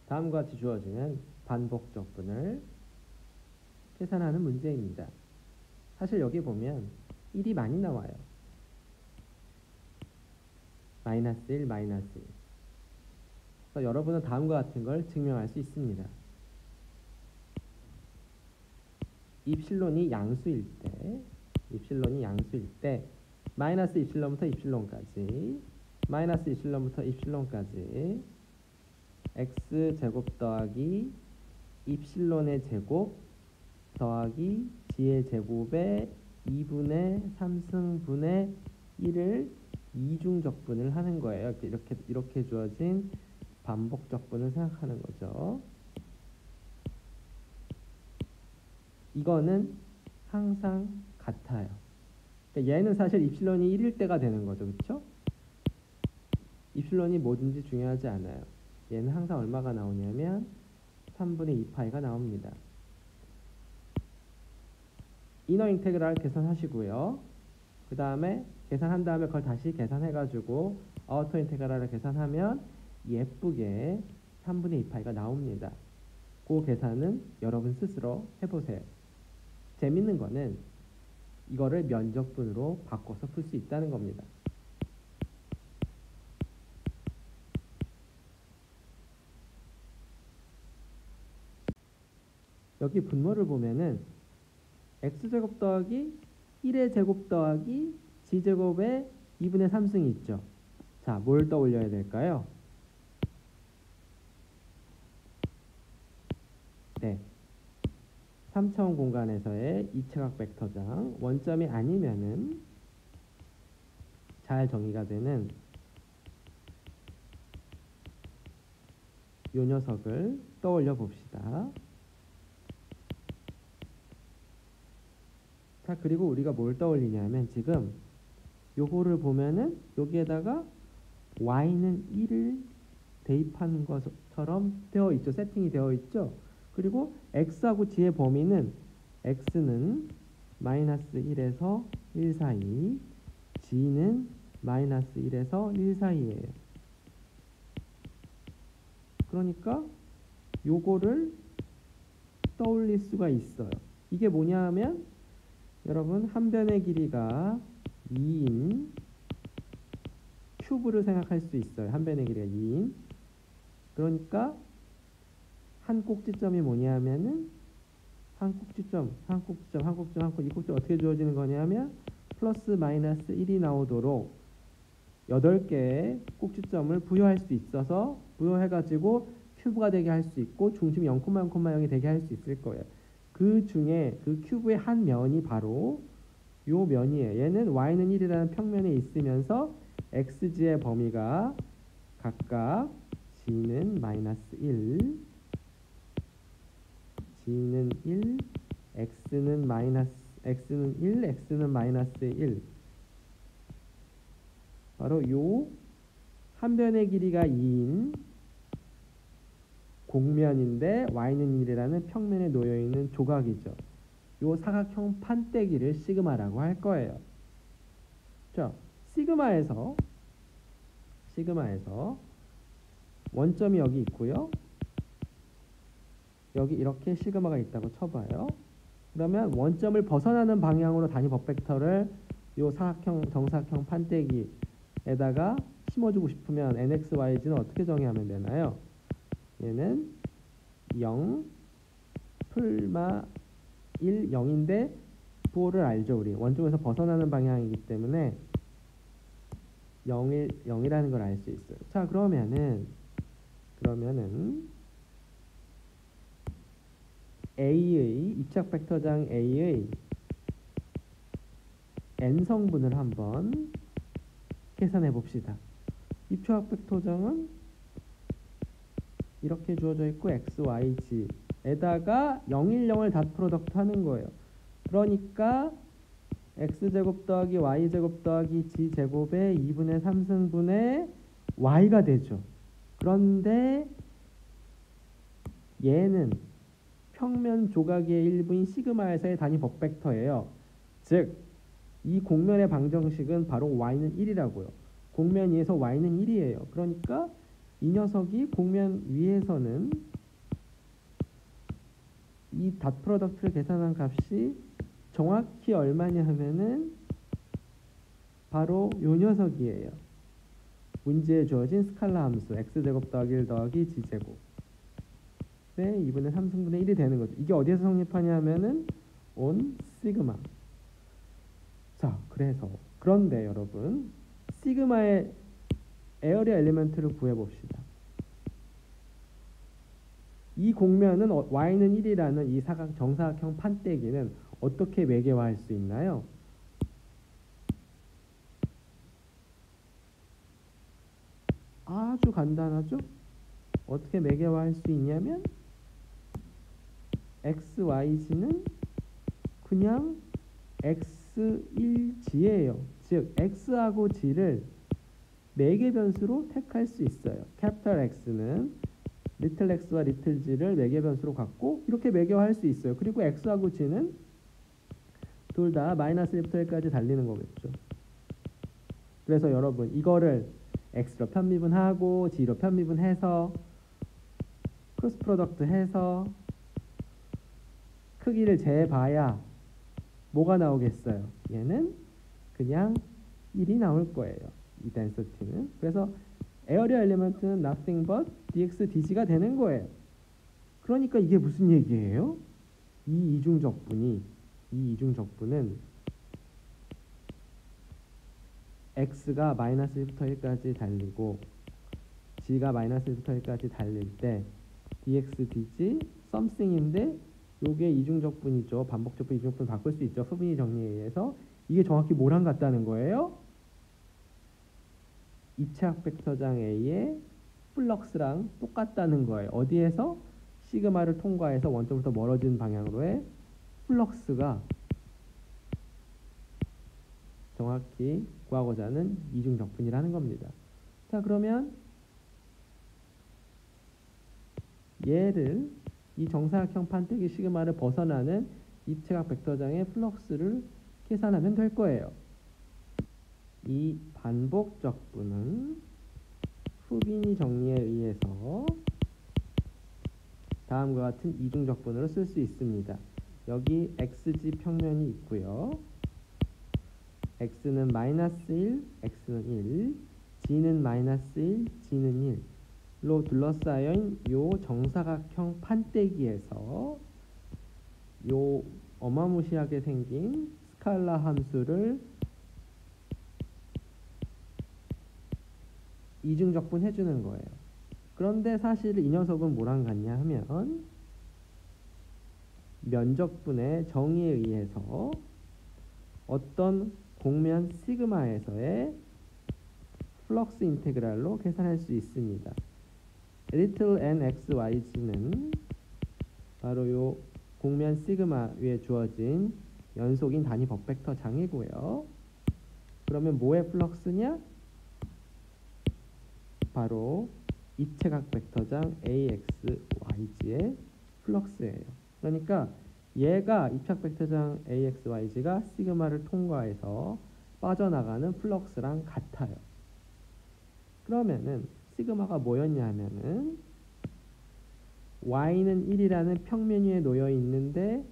다음과 같이 주어지는 반복적분을 계산하는 문제입니다. 사실 여기 보면 1이 많이 나와요. 마이너스 1, 마이너스 1. 그래서 여러분은 다음과 같은 걸 증명할 수 있습니다. 입실론이 양수일 때 마이너스 입실론부터 입실론까지 마이너스 입실론부터 입실론까지 x제곱 더하기 입실론의 제곱 더하기 g의 제곱에 2분의 3승분의 1을 이중적분을 하는 거예요. 이렇게 주어진 반복적분을 생각하는 거죠. 이거는 항상 같아요. 그러니까 얘는 사실 입실론이 1일 때가 되는 거죠. 그렇죠? 입실론이 뭐든지 중요하지 않아요. 얘는 항상 얼마가 나오냐면 3분의 2파이가 나옵니다. 이너 인테그랄 계산하시고요. 그 다음에 계산한 다음에 그걸 다시 계산해가지고 아우터 인테그랄을 계산하면 예쁘게 3분의 2파이가 나옵니다. 그 계산은 여러분 스스로 해보세요. 재밌는 거는 이거를 면적분으로 바꿔서 풀 수 있다는 겁니다. 여기 분모를 보면은 x제곱 더하기 1의 제곱 더하기 g제곱에 2분의 3승이 있죠. 자, 뭘 떠올려야 될까요? 네, 3차원 공간에서의 이차각 벡터장 원점이 아니면은 잘 정의가 되는 요 녀석을 떠올려 봅시다. 자, 그리고 우리가 뭘 떠올리냐면 지금 요거를 보면은 여기에다가 y는 1을 대입하는 것처럼 되어 있죠. 세팅이 되어 있죠. 그리고 x하고 g의 범위는 x는 마이너스 1에서 1 사이, g는 마이너스 1에서 1 사이예요. 그러니까 요거를 떠올릴 수가 있어요. 이게 뭐냐 하면 여러분 한 변의 길이가 2인 큐브를 생각할 수 있어요. 한 변의 길이가 2인. 그러니까 한 꼭지점이 뭐냐 하면은 한 꼭지점 이 꼭지점 어떻게 주어지는 거냐면 플러스 마이너스 1이 나오도록 8개의 꼭지점을 부여할 수 있어서 부여해가지고 큐브가 되게 할 수 있고 중심이 0,0이 되게 할 수 있을 거예요. 그 중에 그 큐브의 한 면이 바로 요 면이에요. 얘는 y는 1이라는 평면에 있으면서 xg의 범위가 각각 g는 마이너스 1, g는 1, x는 1, x는 마이너스 1. 바로 요 한 변의 길이가 2인 곡면인데 y는 1이라는 평면에 놓여 있는 조각이죠. 요 사각형 판때기를 시그마라고 할 거예요. 자, 시그마에서 원점이 여기 있고요. 여기 이렇게 시그마가 있다고 쳐봐요. 그러면 원점을 벗어나는 방향으로 단위 법벡터를 요 사각형 정사각형 판때기에다가 심어주고 싶으면 nx, yz는 어떻게 정의하면 되나요? 얘는 0, 풀마 1, 0인데 부호를 알죠. 우리 원점에서 벗어나는 방향이기 때문에 0이라는 걸 알 수 있어요. 자, 그러면은 A의 입착 벡터장 A의 n성분을 한번 계산해 봅시다. 입착 벡터장은 이렇게 주어져 있고 x, y, g에다가 0, 1, 0을 닷 프로덕트 하는 거예요. 그러니까 x제곱 더하기 y제곱 더하기 g제곱의 2분의 3승분의 y가 되죠. 그런데 얘는 평면 조각의 일부인 시그마에서의 단위 법벡터예요. 즉, 이 곡면의 방정식은 바로 y는 1이라고요. 곡면 위에서 y는 1이에요. 그러니까 이 녀석이 곡면 위에서는 이 닷 프로덕트를 계산한 값이 정확히 얼마냐 하면은 바로 요 녀석이에요. 문제에 주어진 스칼라 함수 x제곱 더하기 1 더하기 g제곱 네, 2분의 3승분의 1이 되는 거죠. 이게 어디에서 성립하냐 하면은 on 시그마. 자, 그런데 여러분 시그마의 에어리어 엘리먼트를 구해봅시다. 이 곡면은 y는 1이라는 이 정사각형 판때기는 어떻게 매개화할 수 있나요? 아주 간단하죠? 어떻게 매개화할 수 있냐면 x, yz는 그냥 x1g예요. 즉 x하고 g를 매개 변수로 택할 수 있어요. 캐피탈 X는 리틀 x와 리틀 g를 매개 변수로 갖고 이렇게 매개화할 수 있어요. 그리고 x하고 g는 둘 다 마이너스 1부터 1까지 달리는 거겠죠. 그래서 여러분 이거를 x로 편미분하고 g로 편미분해서 크로스 프로덕트 해서 크기를 재봐야 뭐가 나오겠어요? 얘는 그냥 1이 나올 거예요. 이 덴서티는. 그래서 에어리어 엘리먼트는 nothing but dx dg가 되는 거예요. 그러니까 이게 무슨 얘기예요? 이 이중적분은 x가 마이너스 1부터 1까지 달리고 g가 마이너스 1부터 1까지 달릴 때 dx dg something인데 요게 이중적분이죠. 반복적분 이중적분 바꿀 수 있죠. 흡인이 정리에 의해서. 이게 정확히 뭐랑 같다는 거예요? 입체학 벡터장 A의 플럭스랑 똑같다는 거예요. 어디에서? 시그마를 통과해서 원점부터 멀어진 방향으로의 플럭스가 정확히 구하고자 하는 이중적분이라는 겁니다. 자, 그러면 얘를 이 정사각형 판때기 시그마를 벗어나는 입체각 벡터장의 플럭스를 계산하면 될 거예요. 이 반복적분은 후비니 정리에 의해서 다음과 같은 이중적분으로 쓸 수 있습니다. 여기 xg 평면이 있고요. x는 마이너스 1, x는 1, g는 마이너스 1, g는 1로 둘러싸인 요 정사각형 판때기에서 요 어마무시하게 생긴 스칼라 함수를 이중적분 해주는 거예요. 그런데 사실 이 녀석은 뭐랑 같냐 하면 면적분의 정의에 의해서 어떤 곡면 시그마에서의 플럭스 인테그랄로 계산할 수 있습니다. little n x y z는 바로 요 곡면 시그마 위에 주어진 연속인 단위 법벡터 장이고요. 그러면 뭐의 플럭스냐? 바로 입체각 벡터장 ax, yz의 플럭스예요. 그러니까 얘가 입체각 벡터장 ax, yz가 시그마를 통과해서 빠져나가는 플럭스랑 같아요. 그러면은 시그마가 뭐였냐 하면은 y는 1이라는 평면 위에 놓여 있는데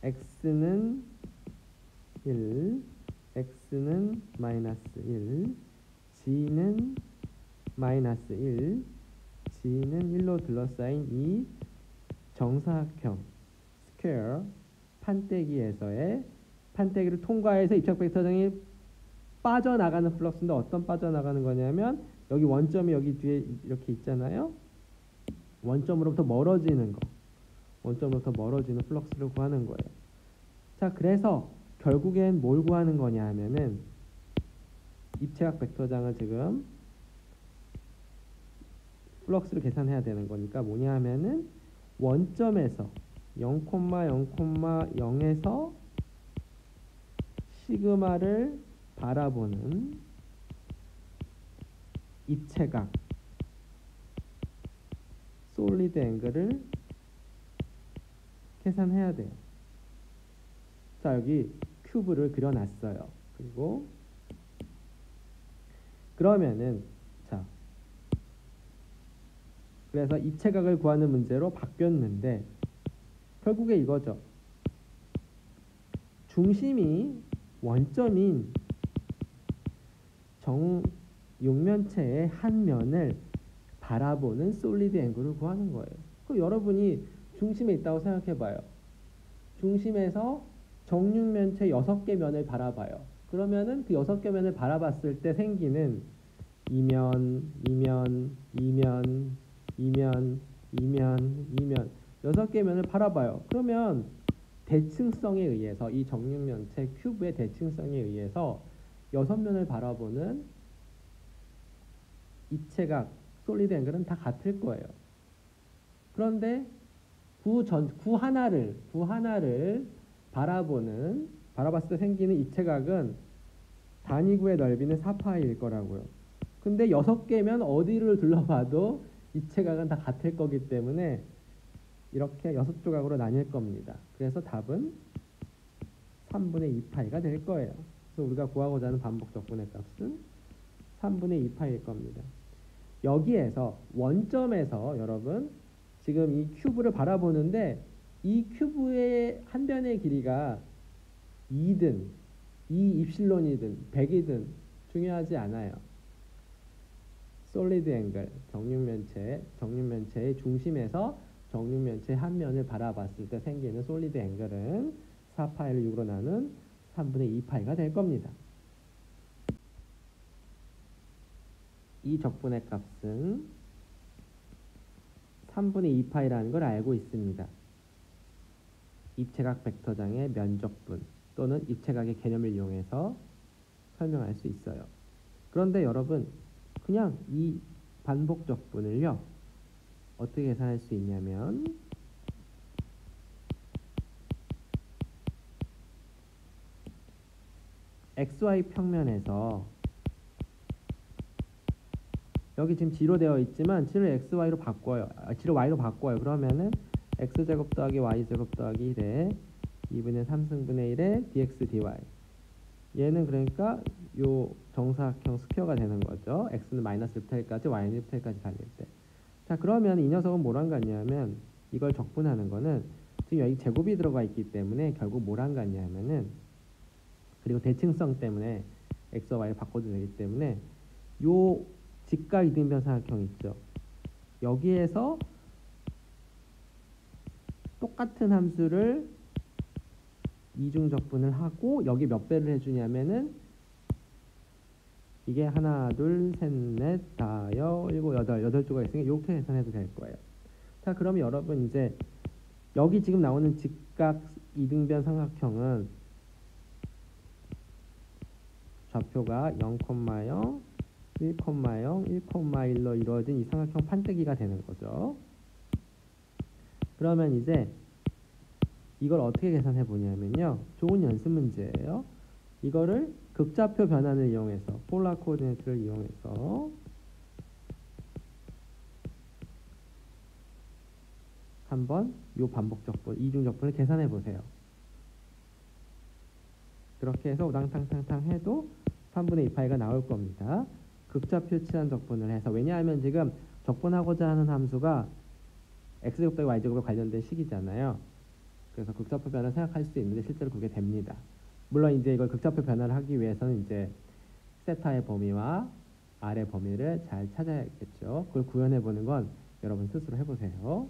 x는 1, x는 마이너스 1, g는 마이너스 1, g는 1로 둘러싸인 이 정사각형 스퀘어 판때기에서의 판때기를 통과해서 입체각 벡터장이 빠져나가는 플럭스인데 어떤 빠져나가는 거냐면 여기 원점이 여기 뒤에 이렇게 있잖아요. 원점으로부터 멀어지는 거. 원점으로부터 멀어지는 플럭스를 구하는 거예요. 자, 그래서 결국엔 뭘 구하는 거냐 하면은 입체각 벡터장을 지금 플럭스를 계산해야 되는 거니까 뭐냐 하면은 원점에서 0,0,0에서 시그마를 바라보는 입체각 솔리드 앵글을 계산해야 돼요. 자, 여기 큐브를 그려놨어요. 그리고 그러면은 자, 그래서 입체각을 구하는 문제로 바뀌었는데 결국에 이거죠. 중심이 원점인 정육면체의 한 면을 바라보는 솔리드 앵글을 구하는 거예요. 그럼 여러분이 중심에 있다고 생각해봐요. 중심에서 정육면체 6개 면을 바라봐요. 그러면은 그 6개 면을 바라봤을 때 생기는 이면, 이면, 이면, 이면, 이면, 이면 6개 면을 바라봐요. 그러면 대칭성에 의해서 이 정육면체 큐브의 대칭성에 의해서 6면을 바라보는 입체각 솔리드 앵글은 다 같을 거예요. 그런데 구 하나를 바라봤을 때 생기는 입체각은 단위구의 넓이는 4파이일 거라고요. 근데 6개면 어디를 둘러봐도 입체각은 다 같을 거기 때문에 이렇게 6조각으로 나뉠 겁니다. 그래서 답은 3분의 2파이가 될 거예요. 그래서 우리가 구하고자 하는 반복 적분의 값은 3분의 2파이일 겁니다. 여기에서 원점에서 여러분 지금 이 큐브를 바라보는데 이 큐브의 한 변의 길이가 2든 2 입실론이든 100이든 중요하지 않아요. 솔리드 앵글, 정육면체의 중심에서 정육면체 한 면을 바라봤을 때 생기는 솔리드 앵글은 4파이를 6으로 나눈 3분의 2파이가 될 겁니다. 이 적분의 값은 3분의 2파이라는 걸 알고 있습니다. 입체각 벡터장의 면적분 또는 입체각의 개념을 이용해서 설명할 수 있어요. 그런데 여러분 그냥 이 반복 적분을요 어떻게 계산할 수 있냐면 xy 평면에서 여기 지금 G로 되어 있지만 G를 xy로 바꿔요. G를 y로 바꿔요. 그러면은 x제곱 더하기 y제곱 더하기 1에 2분의 3승분의 1에 dx dy. 얘는 그러니까 요 정사각형 스퀘어가 되는 거죠. x는 마이너스 1타일까지 y는 1타일까지 달릴 때. 자 그러면 이 녀석은 뭐랑 같냐면 이걸 적분하는 거는 지금 여기 제곱이 들어가 있기 때문에 결국 뭐랑 같냐면은 그리고 대칭성 때문에 x와 y를 바꿔도 되기 때문에 요 직각 이등변 삼각형 있죠. 여기에서 똑같은 함수를 이중 적분을 하고 여기 몇 배를 해주냐면은 이게 하나, 둘, 셋, 넷, 다, 일곱, 여덟 조가 있으니까 이렇게 계산해도 될 거예요. 자, 그러면 여러분 이제 여기 지금 나오는 직각 이등변 삼각형은 좌표가 0,0, 1,0, 1,1로 이루어진 이 삼각형 판때기가 되는 거죠. 그러면 이제 이걸 어떻게 계산해 보냐면요. 좋은 연습 문제예요. 이거를 극좌표 변환을 이용해서 폴라 코오디네이트를 이용해서 한번 요 반복 적분, 이중 적분을 계산해 보세요. 그렇게 해서 우당탕탕탕 해도 3분의 2파이가 나올 겁니다. 극좌표 치환 적분을 해서 왜냐하면 지금 적분하고자 하는 함수가 x제곱 더하기 y제곱에 관련된 식이잖아요. 그래서 극좌표 변화를 생각할 수 있는데 실제로 그게 됩니다. 물론 이제 이걸 극좌표 변화를 하기 위해서는 이제 세타의 범위와 R의 범위를 잘 찾아야겠죠. 그걸 구현해 보는 건 여러분 스스로 해보세요.